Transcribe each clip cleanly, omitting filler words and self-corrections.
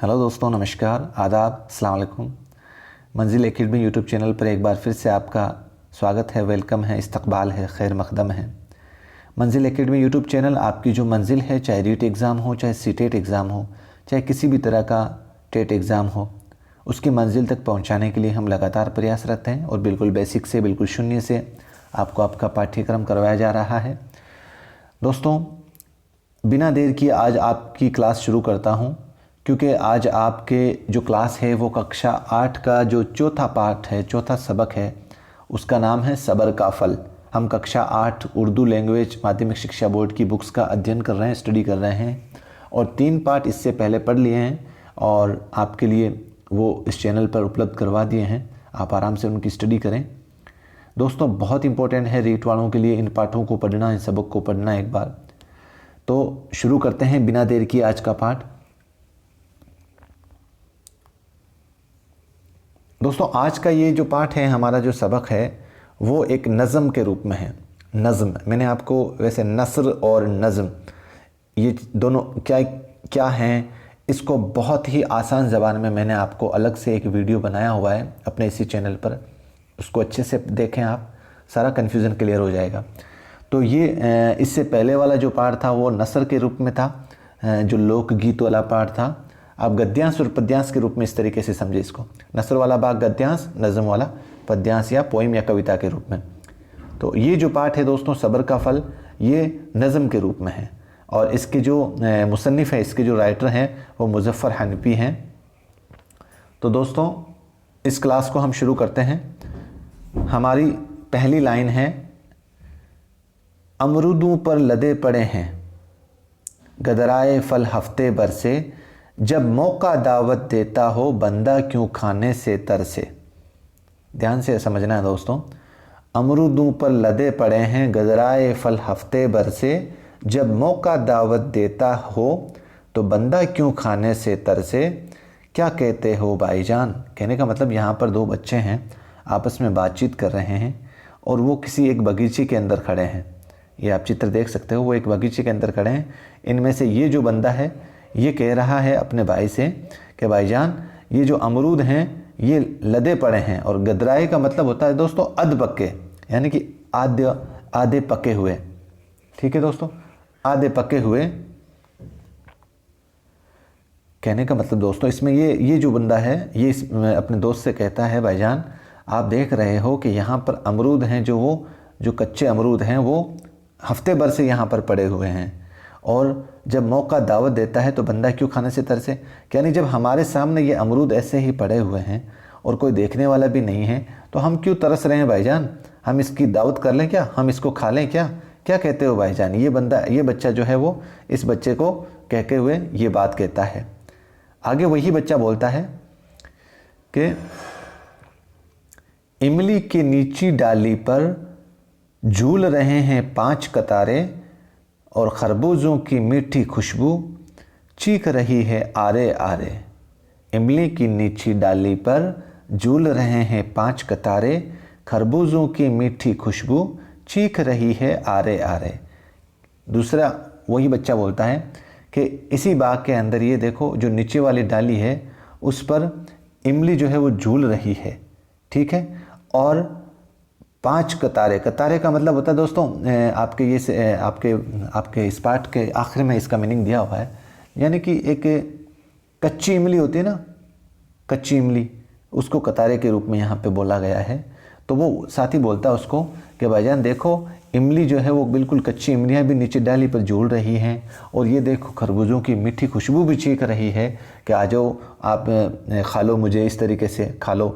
Hello दोस्तों, नमस्कार, आदाब, अस्सलाम वालेकुम। मंजिल एकेडमी यूट्यूब चैनल पर एक बार फिर से आपका स्वागत है, वेलकम है, इस्तकबाल है, खैर मकदम है। मंजिल एकेडमी यूट्यूब चैनल आपकी जो मंजिल है, चाहे रीट एग्ज़ाम हो, चाहे सीटेट एग्ज़ाम हो, चाहे किसी भी तरह का टेट एग्ज़ाम हो, उसकी मंजिल तक पहुँचाने के लिए हम लगातार प्रयासरत हैं और बिल्कुल बेसिक से, बिल्कुल शून्य से आपको आपका पाठ्यक्रम करवाया जा रहा है। दोस्तों, बिना देर किए आज आपकी क्लास शुरू करता हूँ, क्योंकि आज आपके जो क्लास है वो कक्षा 8 का जो चौथा पाठ है, चौथा सबक है, उसका नाम है सब्र का फल। हम कक्षा 8 उर्दू लैंग्वेज माध्यमिक शिक्षा बोर्ड की बुक्स का अध्ययन कर रहे हैं, स्टडी कर रहे हैं और 3 पाठ इससे पहले पढ़ लिए हैं और आपके लिए वो इस चैनल पर उपलब्ध करवा दिए हैं। आप आराम से उनकी स्टडी करें। दोस्तों, बहुत इंपॉर्टेंट है रीट वालों के लिए इन पाठों को पढ़ना, इन सबक को पढ़ना एक बार। तो शुरू करते हैं बिना देर किए आज का पाठ। दोस्तों, आज का ये जो पाठ है, हमारा जो सबक है, वो एक नज़म के रूप में है। नज़म, मैंने आपको वैसे नस्र और नज़म ये दोनों क्या हैं, इसको बहुत ही आसान ज़बान में मैंने आपको अलग से एक वीडियो बनाया हुआ है अपने इसी चैनल पर। उसको अच्छे से देखें, आप सारा कन्फ्यूज़न क्लियर हो जाएगा। तो ये इससे पहले वाला जो पाठ था वो नस्र के रूप में था, जो लोकगीत वाला पाठ था। आप गद्यांश और पद्यांश के रूप में इस तरीके से समझे इसको। नस्र वाला भाग गद्यांश, नज़म वाला पद्यांश या पोइम या कविता के रूप में। तो ये जो पाठ है दोस्तों, सब्र का फल, ये नज़म के रूप में है और इसके जो मुसन्निफ़ है, इसके जो राइटर हैं वो मुज़फ़्फ़र हनफी हैं। तो दोस्तों, इस क्लास को हम शुरू करते हैं। हमारी पहली लाइन है, अमरूदों पर लदे पड़े हैं गदराए फल हफ्ते भर से, जब मौका दावत देता हो बंदा क्यों खाने से तरसे। ध्यान से समझना है दोस्तों। अमरूदों पर लदे पड़े हैं गदराए फल हफ्ते भर से, जब मौका दावत देता हो तो बंदा क्यों खाने से तरसे। क्या कहते हो भाईजान। कहने का मतलब यहाँ पर 2 बच्चे हैं, आपस में बातचीत कर रहे हैं और वो किसी एक बगीचे के अंदर खड़े हैं। ये आप चित्र देख सकते हो, वो एक बगीचे के अंदर खड़े हैं। इनमें से ये जो बंदा है, ये कह रहा है अपने भाई से कि भाईजान, ये जो अमरूद हैं ये लदे पड़े हैं। और गदराए का मतलब होता है दोस्तों अध पक्के, यानी कि आधे पके हुए। ठीक है दोस्तों, आधे पके हुए। कहने का मतलब दोस्तों, इसमें ये जो बंदा है, ये अपने दोस्त से कहता है, भाईजान आप देख रहे हो कि यहाँ पर अमरूद हैं, जो कच्चे अमरूद हैं वो हफ्ते भर से यहाँ पर पड़े हुए हैं, और जब मौका दावत देता है तो बंदा क्यों खाने से तरसे। यानी जब हमारे सामने ये अमरूद ऐसे ही पड़े हुए हैं और कोई देखने वाला भी नहीं है, तो हम क्यों तरस रहे हैं भाईजान। हम इसकी दावत कर लें क्या, हम इसको खा लें क्या। क्या कहते हो भाईजान। ये बच्चा जो है वो इस बच्चे को कहते हुए ये बात कहता है। आगे वही बच्चा बोलता है कि इमली की नीची डाली पर झूल रहे हैं 5 कतारे, और खरबूजों की मीठी खुशबू चीख रही है आरे आरे। इमली की नीची डाली पर झूल रहे हैं 5 कतारे, खरबूजों की मीठी खुशबू चीख रही है आरे आरे। दूसरा वही बच्चा बोलता है कि इसी बाग के अंदर ये देखो, जो नीचे वाली डाली है उस पर इमली जो है वो झूल रही है। ठीक है, और 5 कतारे, कतारे का मतलब होता है दोस्तों, आपके इस पाठ के आखिर में इसका मीनिंग दिया हुआ है, यानी कि एक कच्ची इमली होती है ना, कच्ची इमली, उसको कतारे के रूप में यहाँ पे बोला गया है। तो वो साथी बोलता है उसको कि भाईजान देखो, इमली जो है वो बिल्कुल कच्ची इमलियाँ भी नीचे डाली पर झूल रही हैं, और ये देखो खरबूजों की मीठी खुशबू भी चीख रही है कि आ जाओ आप खा लो, मुझे इस तरीके से खा लो।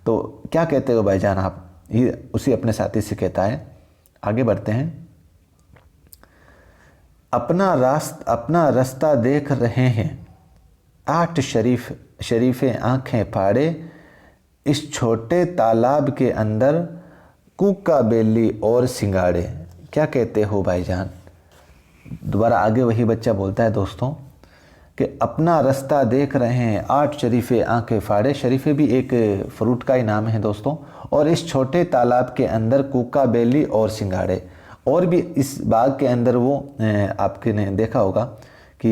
तो क्या कहते हो भाईजान आप। ये उसी अपने साथी से कहता है। आगे बढ़ते हैं। अपना रास्ता देख रहे हैं 8 शरीफे आंखें फाड़े, इस छोटे तालाब के अंदर कूका बेली और सिंगाड़े। क्या कहते हो भाईजान। दोबारा आगे वही बच्चा बोलता है दोस्तों कि अपना रास्ता देख रहे हैं 8 शरीफे आंखें फाड़े। शरीफे भी एक फ्रूट का ही नाम है दोस्तों। और इस छोटे तालाब के अंदर कूका बेली और सिंगाड़े। और भी इस बाग के अंदर वो आपने देखा होगा कि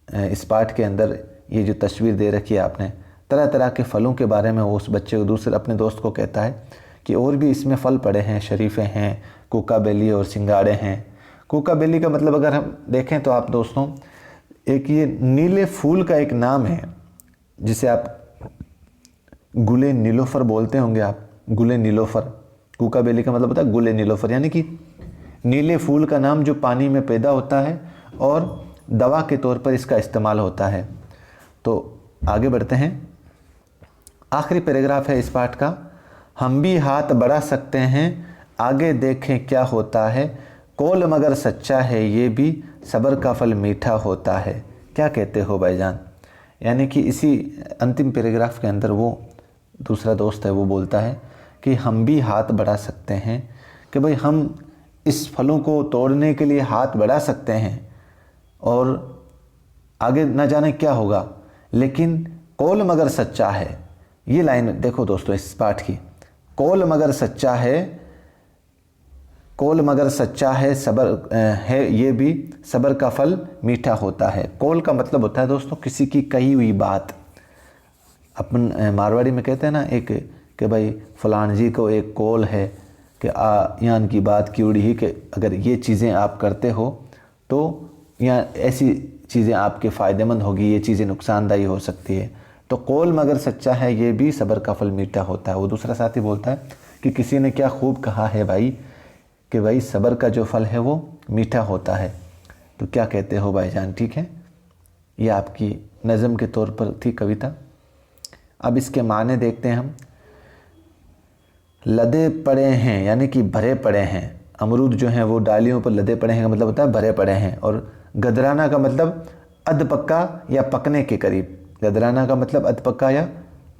इस पाठ के अंदर ये जो तस्वीर दे रखी है आपने, तरह तरह के फलों के बारे में वो उस बच्चे को दूसरे अपने दोस्त को कहता है कि और भी इसमें फल पड़े हैं, शरीफे हैं, कोका बेली और सिंगाड़े हैं। कोका बेली का मतलब अगर हम देखें तो आप दोस्तों, एक ये नीले फूल का एक नाम है जिसे आप गुले नीलोफर बोलते होंगे आप, गुले नीलोफर। कोका बेली का मतलब होता है गुले नीलोफर, यानी कि नीले फूल का नाम जो पानी में पैदा होता है और दवा के तौर पर इसका इस्तेमाल होता है। तो आगे बढ़ते हैं, आखिरी पैराग्राफ है इस पाठ का। हम भी हाथ बढ़ा सकते हैं, आगे देखें क्या होता है, कौल मगर सच्चा है ये भी, सब्र का फल मीठा होता है। क्या कहते हो भाईजान? यानी कि इसी अंतिम पैराग्राफ के अंदर वो दूसरा दोस्त है वो बोलता है कि हम भी हाथ बढ़ा सकते हैं, कि भाई हम इस फलों को तोड़ने के लिए हाथ बढ़ा सकते हैं और आगे न जाने क्या होगा, लेकिन कौल मगर सच्चा है। ये लाइन देखो दोस्तों इस पाठ की, कौल मगर सच्चा है, कौल मगर सच्चा है, सब्र है ये भी, सब्र का फल मीठा होता है। कौल का मतलब होता है दोस्तों किसी की कही हुई बात। अपन मारवाड़ी में कहते हैं ना एक, कि भाई फलान जी को एक कौल है कि यान की बात की उड़ी ही, कि अगर ये चीज़ें आप करते हो तो या ऐसी चीज़ें आपके फ़ायदेमंद होगी, ये चीज़ें नुकसानदायी हो सकती है। तो कौल मगर सच्चा है ये भी, सब्र का फल मीठा होता है। वो दूसरा साथी बोलता है कि किसी ने क्या खूब कहा है भाई, कि भाई सब्र का जो फल है वो मीठा होता है। तो क्या कहते हो भाईजान? ठीक है, ये आपकी नज़म के तौर पर थी कविता। अब इसके माने देखते हैं हम। लदे पड़े हैं यानी कि भरे पड़े हैं, अमरूद जो हैं वो डालियों पर लदे पड़े हैं का मतलब होता है भरे पड़े हैं। और गदराना का मतलब अध पक्का या पकने के करीब, गदराना का मतलब अध पक्का या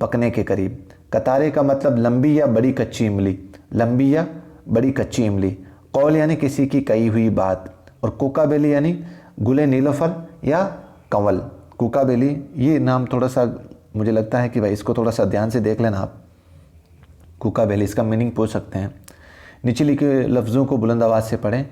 पकने के करीब। कतारे का मतलब लंबी या बड़ी कच्ची इमली, लंबी या बड़ी कच्ची इमली। कौल यानी किसी की कही हुई बात। और कोका बेली यानी गुले नीलोफर या कंवल। कोका बेली ये नाम थोड़ा सा मुझे लगता है कि भाई इसको थोड़ा सा ध्यान से देख लेना आप। कोका बेली इसका मीनिंग पूछ सकते हैं। नीचे लिखे लफ्ज़ों को बुलंद आवाज़ से पढ़ें।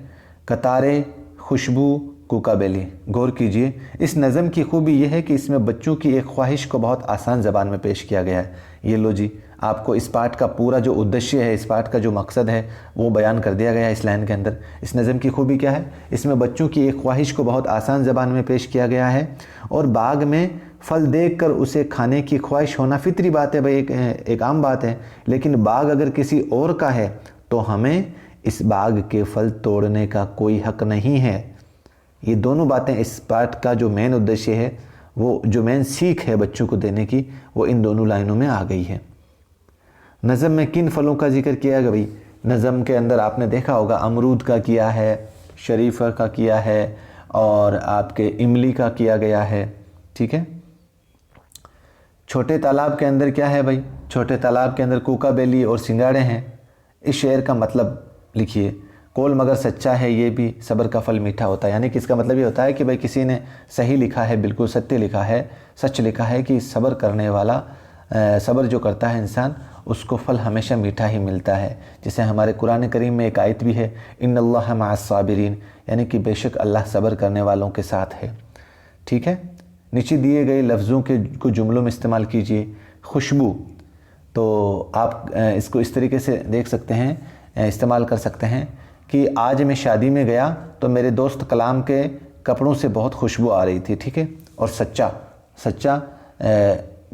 कतारे, खुशबू, कोका बेली। गौर कीजिए, इस नज़म की खूबी यह है कि इसमें बच्चों की एक ख्वाहिश को बहुत आसान ज़बान में पेश किया गया है। ये लो जी, आपको इस पाठ का पूरा जो उद्देश्य है, इस पाठ का जो मकसद है वो बयान कर दिया गया है इस लाइन के अंदर। इस नज़म की खूबी क्या है? इसमें बच्चों की एक ख्वाहिश को बहुत आसान ज़बान में पेश किया गया है। और बाग में फल देखकर उसे खाने की ख्वाहिश होना फितरी बात है भाई, एक आम बात है। लेकिन बाग अगर किसी और का है तो हमें इस बाग के फल तोड़ने का कोई हक नहीं है। ये दोनों बातें इस पाठ का जो मेन उद्देश्य है, वो जो मेन सीख है बच्चों को देने की, वो इन दोनों लाइनों में आ गई है। नज़म में किन फलों का जिक्र किया गया भाई? नज़म के अंदर आपने देखा होगा अमरूद का किया है, शरीफा का किया है और आपके इमली का किया गया है। ठीक है। छोटे तालाब के अंदर क्या है भाई? छोटे तालाब के अंदर कोका बेली और सिंगाड़े हैं। इस शेर का मतलब लिखिए, कौल मगर सच्चा है ये भी, सब्र का फल मीठा होता है। यानी कि इसका मतलब ये होता है कि भाई किसी ने सही लिखा है, बिल्कुल सत्य लिखा है, सच लिखा है कि सब्र करने वाला, सब्र जो करता है इंसान, उसको फल हमेशा मीठा ही मिलता है। जैसे हमारे कुरान करीम में एक आयत भी है, इन्नल्लाह मअस साबिरीन, यानी कि बेशक अल्लाह सब्र करने वालों के साथ है। ठीक है। नीचे दिए गए लफ्ज़ों के को जुमलों में इस्तेमाल कीजिए। खुशबू, तो आप इसको इस तरीके से देख सकते हैं, इस्तेमाल कर सकते हैं कि आज मैं शादी में गया तो मेरे दोस्त कलाम के कपड़ों से बहुत खुशबू आ रही थी। ठीक है। और सच्चा, सच्चा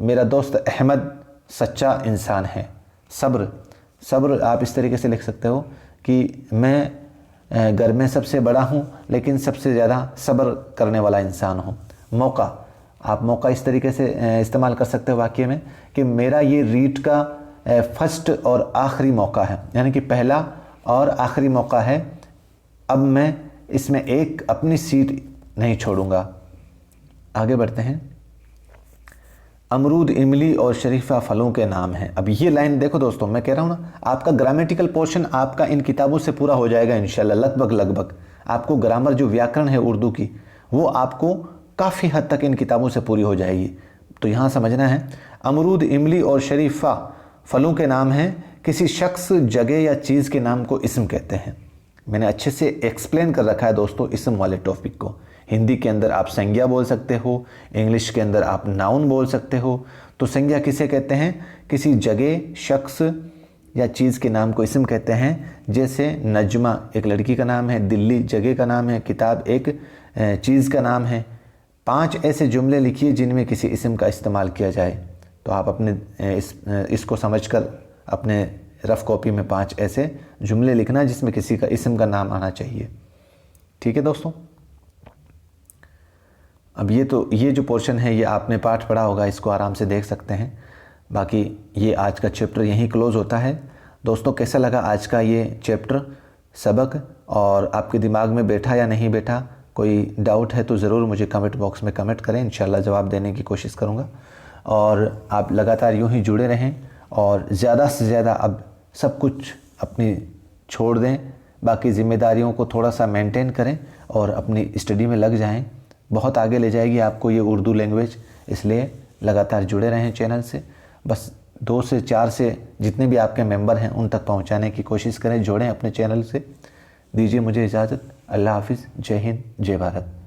मेरा दोस्त अहमद सच्चा इंसान है। सब्र, सब्र आप इस तरीके से लिख सकते हो कि मैं घर में सबसे बड़ा हूँ लेकिन सबसे ज़्यादा सब्र करने वाला इंसान हूँ। मौका, आप मौका इस तरीके से इस्तेमाल कर सकते हो वाक्य में कि मेरा ये रीट का फर्स्ट और आखिरी मौका है, यानी कि पहला और आखिरी मौका है। अब मैं इसमें एक अपनी सीट नहीं छोड़ूंगा। आगे बढ़ते हैं। अमरूद, इमली और शरीफा फलों के नाम हैं। अब ये लाइन देखो दोस्तों, मैं कह रहा हूँ ना, आपका ग्रामेटिकल पोर्शन आपका इन किताबों से पूरा हो जाएगा इंशाल्लाह। लगभग आपको ग्रामर जो व्याकरण है उर्दू की, वो आपको काफ़ी हद तक इन किताबों से पूरी हो जाएगी। तो यहाँ समझना है, अमरूद, इमली और शरीफा फलों के नाम हैं। किसी शख्स, जगह या चीज़ के नाम को इस्म कहते हैं। मैंने अच्छे से एक्सप्लेन कर रखा है दोस्तों इस्म वाले टॉपिक को। हिंदी के अंदर आप संज्ञा बोल सकते हो, इंग्लिश के अंदर आप नाउन बोल सकते हो। तो संज्ञा किसे कहते हैं? किसी जगह, शख्स या चीज़ के नाम को इस्म कहते हैं। जैसे नजमा एक लड़की का नाम है, दिल्ली जगह का नाम है, किताब एक चीज़ का नाम है। 5 ऐसे जुमले लिखिए जिनमें किसी इस्म का इस्तेमाल किया जाए। तो आप अपने इसको समझकर अपने रफ़ कॉपी में 5 ऐसे जुमले लिखना जिसमें किसी का इस्म का नाम आना चाहिए। ठीक है दोस्तों। अब ये जो पोर्शन है ये आपने पाठ पढ़ा होगा, इसको आराम से देख सकते हैं। बाकी ये आज का चैप्टर यहीं क्लोज़ होता है। दोस्तों कैसा लगा आज का ये चैप्टर सबक, और आपके दिमाग में बैठा या नहीं बैठा? कोई डाउट है तो ज़रूर मुझे कमेंट बॉक्स में कमेंट करें, इंशाल्लाह जवाब देने की कोशिश करूँगा। और आप लगातार यूँ ही जुड़े रहें और ज़्यादा से ज़्यादा अब सब कुछ अपनी छोड़ दें, बाकी ज़िम्मेदारियों को थोड़ा सा मेंटेन करें और अपनी स्टडी में लग जाएं। बहुत आगे ले जाएगी आपको ये उर्दू लैंग्वेज, इसलिए लगातार जुड़े रहें चैनल से। बस 2 से 4 से जितने भी आपके मेंबर हैं उन तक पहुंचाने की कोशिश करें, जोड़ें अपने चैनल से। दीजिए मुझे इजाज़त। अल्लाह हाफिज़। जय हिंद, जय भारत।